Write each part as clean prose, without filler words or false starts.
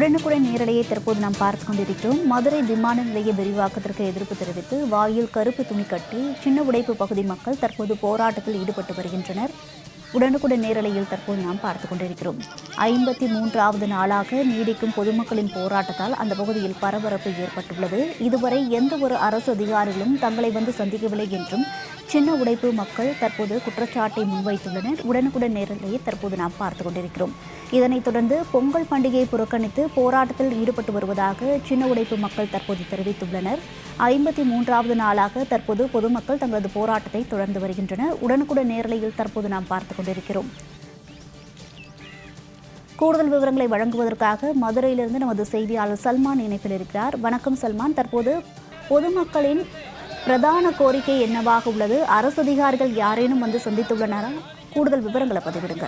உடனுக்குடன் நேரலையை தற்போது நாம் பார்த்துக் கொண்டிருக்கிறோம். மதுரை விமான நிலைய விரிவாக்கத்திற்கு எதிர்ப்பு தெரிவித்து வாயில் கருப்பு துணி கட்டி சின்ன உடைப்பு பகுதி மக்கள் தற்போது போராட்டத்தில் ஈடுபட்டு வருகின்றனர். உடனுக்குடன் நேரலையில் தற்போது நாம் பார்த்துக் கொண்டிருக்கிறோம். 53வது நாளாக நீடிக்கும் பொதுமக்களின் போராட்டத்தால் அந்த பகுதியில் பரபரப்பு ஏற்பட்டுள்ளது. இதுவரை எந்த ஒரு அரசு அதிகாரிகளும் தங்களை வந்து சந்திக்கவில்லை என்றும் சின்ன உடைப்பு மக்கள் தற்போது குற்றச்சாட்டை முன்வைத்துள்ளனர். உடனுக்குடன் நேரலையை தற்போது நாம் பார்த்துக் கொண்டிருக்கிறோம். இதனைத் தொடர்ந்து பொங்கல் பண்டிகையை புறக்கணித்து போராட்டத்தில் ஈடுபட்டு வருவதாக சின்ன உடைப்பு மக்கள் தற்போது தெரிவித்துள்ளனர். 53வது நாளாக தற்போது பொதுமக்கள் தங்களது போராட்டத்தை தொடர்ந்து வருகின்றனர். உடனுக்குடன் நேரலையில் தற்போது நாம் பார்த்துக் கொண்டிருக்கிறோம். கூடுதல் விவரங்களை வழங்குவதற்காக மதுரையிலிருந்து நமது செய்தியாளர் சல்மான் இணைப்பில் இருக்கிறார். வணக்கம் சல்மான். தற்போது பொதுமக்களின் பிரதான கோரிக்கை என்னவாக உள்ளது? அரசு அதிகாரிகள் யாரேனும் வந்து சந்தித்துள்ளனரா? கூடுதல் விவரங்களை பதிவிடுங்க.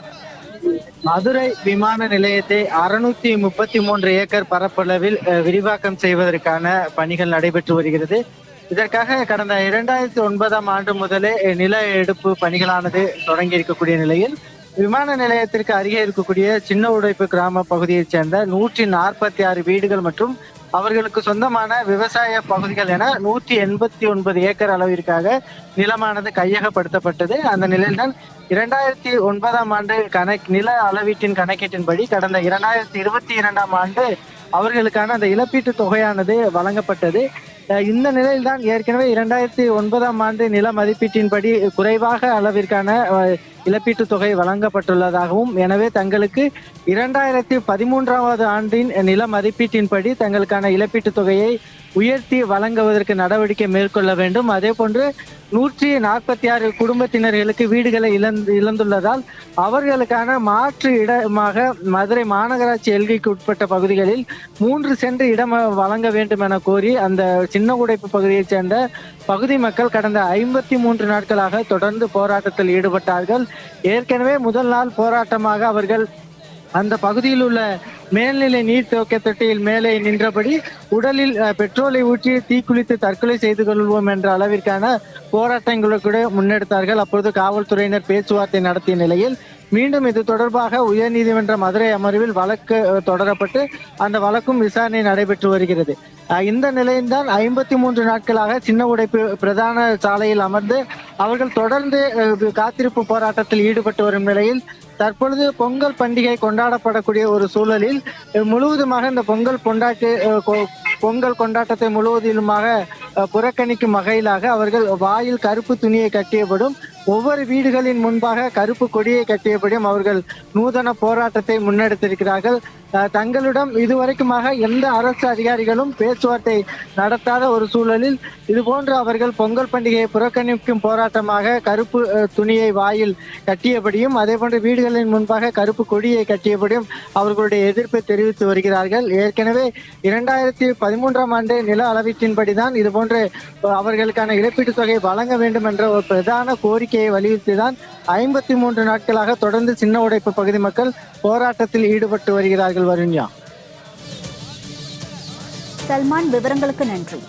மதுரை விமான நிலையத்தை 633 ஏக்கர் பரப்பளவில் விரிவாக்கம் செய்வதற்கான பணிகள் நடைபெற்று வருகிறது. இதற்காக கடந்த 2009ஆம் ஆண்டு முதலே நில எடுப்பு பணிகளானது தொடங்கி இருக்கக்கூடிய நிலையில் விமான நிலையத்திற்கு அருகே இருக்கக்கூடிய சின்ன உடைப்பு கிராம பகுதியைச் சேர்ந்த 146 வீடுகள் மற்றும் அவர்களுக்கு சொந்தமான விவசாய பகுதிகள் என 189 ஏக்கர் அளவிற்காக நிலமானது கையகப்படுத்தப்பட்டது. அந்த நிலையில்தான் 2009ஆம் ஆண்டு நில அளவீட்டின் கணக்கீட்டின்படி கடந்த 2022ஆம் ஆண்டு அவர்களுக்கான அந்த இழப்பீட்டு தொகையானது வழங்கப்பட்டது. இந்த நிலையில்தான் ஏற்கனவே 2009ஆம் ஆண்டு நில மதிப்பீட்டின்படி குறைவாக அளவிற்கான இழப்பீட்டு தொகை வழங்கப்பட்டுள்ளதாகவும், எனவே தங்களுக்கு 2013ஆவது ஆண்டின் நில மதிப்பீட்டின்படி தங்களுக்கான இழப்பீட்டு தொகையை உயர்த்தி வழங்குவதற்கு நடவடிக்கை மேற்கொள்ள வேண்டும். அதே போன்று 146 குடும்பத்தினர்களுக்கு வீடுகளை இழந்துள்ளதால் அவர்களுக்கான மாற்று இடமாக மதுரை மாநகராட்சி எல்கைக்கு உட்பட்ட பகுதிகளில் 3 சென்ட் இடம் வழங்க வேண்டும் என கோரி அந்த சின்ன உடைப்பு பகுதியைச் சேர்ந்த பகுதி மக்கள் கடந்த 53 நாட்களாக தொடர்ந்து போராட்டத்தில் ஈடுபட்டார்கள். ஏற்கனவே முதல் நாள் போராட்டமாக அவர்கள் அந்த பகுதியில் உள்ள மேல்நிலை நீர் துவக்க தொட்டியில் மேலே நின்றபடி உடலில் பெட்ரோலை ஊற்றி தீக்குளித்து தற்கொலை செய்து கொள்வோம் என்ற அளவிற்கான போராட்டங்களை கூட முன்னெடுத்தார்கள். அப்பொழுது காவல்துறையினர் பேச்சுவார்த்தை நடத்திய நிலையில் மீண்டும் இது தொடர்பாக உயர்நீதிமன்ற மதுரை அமர்வில் வழக்கு தொடரப்பட்டு அந்த வழக்கும் விசாரணை நடைபெற்று வருகிறது. இந்த நிலையில்தான் 53 நாட்களாக சின்ன உடைப்பு பிரதான சாலையில் அமர்ந்து அவர்கள் தொடர்ந்து காத்திருப்பு போராட்டத்தில் ஈடுபட்டு வரும் நிலையில் தற்பொழுது பொங்கல் பண்டிகை கொண்டாடப்படக்கூடிய ஒரு சூழலில் முழுவதுமாக இந்த பொங்கல் கொண்டாட்டத்தை முழுவதிலுமாக புறக்கணிக்கும் வகையிலாக அவர்கள் வாயில் கருப்பு துணியை கட்டியபடும் ஒவ்வொரு வீடுகளின் முன்பாக கருப்பு கொடியை கட்டியபடியும் அவர்கள் நூதன போராட்டத்தை முன்னெடுத்திருக்கிறார்கள். தங்களிடம் இதுவரைக்குமாக எந்த அரசு அதிகாரிகளும் பேச்சுவார்த்தை நடத்தாத ஒரு சூழலில் இதுபோன்று அவர்கள் பொங்கல் பண்டிகையை புறக்கணிக்கும் போராட்டமாக கருப்பு துணியை வாயில் கட்டியபடியும் அதே போன்று வீடுகளின் முன்பாக கருப்பு கொடியை கட்டியபடியும் அவர்களுடைய எதிர்ப்பை தெரிவித்து வருகிறார்கள். ஏற்கனவே 2013ஆம் ஆண்டு நில அளவீட்டின்படிதான் இதுபோன்று அவர்களுக்கான இழப்பீட்டுத் தொகை வழங்க வேண்டும் என்ற ஒரு பிரதான கோரிக்கையை வலியுறுத்திதான் 53 நாட்களாக தொடர்ந்து சின்ன உடைப்பு பகுதி மக்கள் போராட்டத்தில் ஈடுபட்டு வருகிறார்கள். வருண்யா. சல்மான், விவரங்களுக்கு நன்றி.